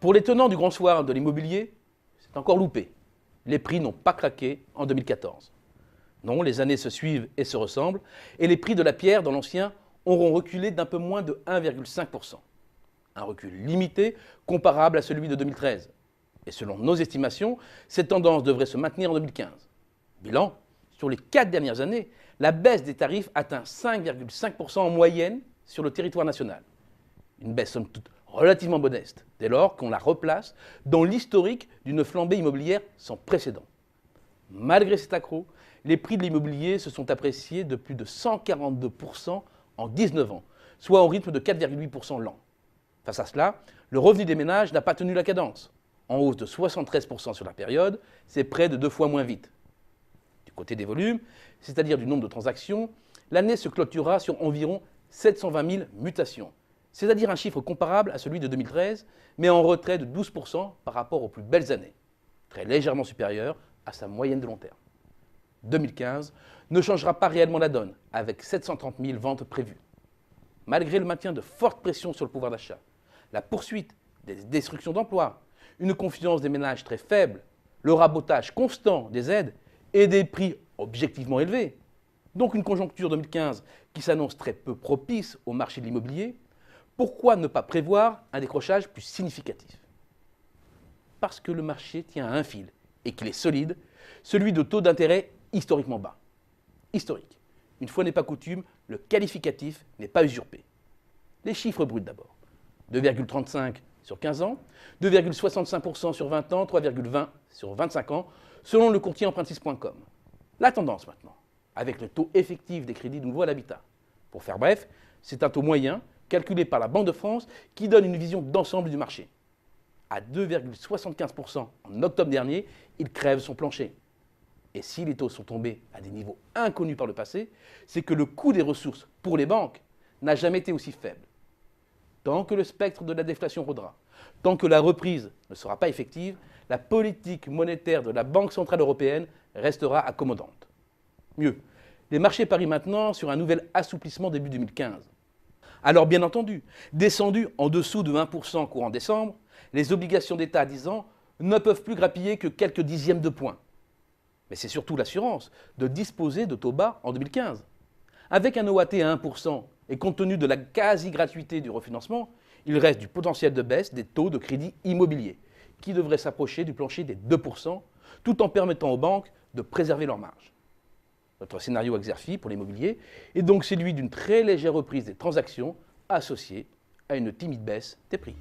Pour les tenants du grand soir de l'immobilier, c'est encore loupé. Les prix n'ont pas craqué en 2014. Non, les années se suivent et se ressemblent, et les prix de la pierre dans l'ancien auront reculé d'un peu moins de 1,5%. Un recul limité comparable à celui de 2013. Et selon nos estimations, cette tendance devrait se maintenir en 2015. Bilan, sur les 4 dernières années, la baisse des tarifs atteint 5,5% en moyenne sur le territoire national. Une baisse somme toute relativement modeste, dès lors qu'on la replace dans l'historique d'une flambée immobilière sans précédent. Malgré cet accroc, les prix de l'immobilier se sont appréciés de plus de 142% en 19 ans, soit au rythme de 4,8% l'an. Face à cela, le revenu des ménages n'a pas tenu la cadence. En hausse de 73% sur la période, c'est près de 2 fois moins vite. Du côté des volumes, c'est-à-dire du nombre de transactions, l'année se clôturera sur environ 720 000 mutations, c'est-à-dire un chiffre comparable à celui de 2013, mais en retrait de 12% par rapport aux plus belles années, très légèrement supérieur à sa moyenne de long terme. 2015 ne changera pas réellement la donne, avec 730 000 ventes prévues. Malgré le maintien de fortes pressions sur le pouvoir d'achat, la poursuite des destructions d'emplois, une confiance des ménages très faible, le rabotage constant des aides et des prix objectivement élevés, donc une conjoncture 2015 qui s'annonce très peu propice au marché de l'immobilier, pourquoi ne pas prévoir un décrochage plus significatif? Parce que le marché tient à un fil et qu'il est solide, celui de taux d'intérêt historiquement bas. Historique. Une fois n'est pas coutume, le qualificatif n'est pas usurpé. Les chiffres bruts d'abord. 2,35 sur 15 ans, 2,65% sur 20 ans, 3,20 sur 25 ans, selon le courtier empruntis.com. La tendance maintenant, avec le taux effectif des crédits nouveaux à l'habitat. Pour faire bref, c'est un taux moyen calculé par la Banque de France qui donne une vision d'ensemble du marché. À 2,75% en octobre dernier, il crève son plancher. Et si les taux sont tombés à des niveaux inconnus par le passé, c'est que le coût des ressources pour les banques n'a jamais été aussi faible. Tant que le spectre de la déflation rôdera, tant que la reprise ne sera pas effective, la politique monétaire de la Banque centrale européenne restera accommodante. Mieux, les marchés parient maintenant sur un nouvel assouplissement début 2015. Alors bien entendu, descendues en dessous de 1% courant décembre, les obligations d'État à 10 ans ne peuvent plus grappiller que quelques dixièmes de points. Mais c'est surtout l'assurance de disposer de taux bas en 2015. Avec un OAT à 1% et compte tenu de la quasi-gratuité du refinancement, il reste du potentiel de baisse des taux de crédit immobilier, qui devraient s'approcher du plancher des 2%, tout en permettant aux banques de préserver leurs marges. Notre scénario Exerfi pour l'immobilier est donc celui d'une très légère reprise des transactions associée à une timide baisse des prix.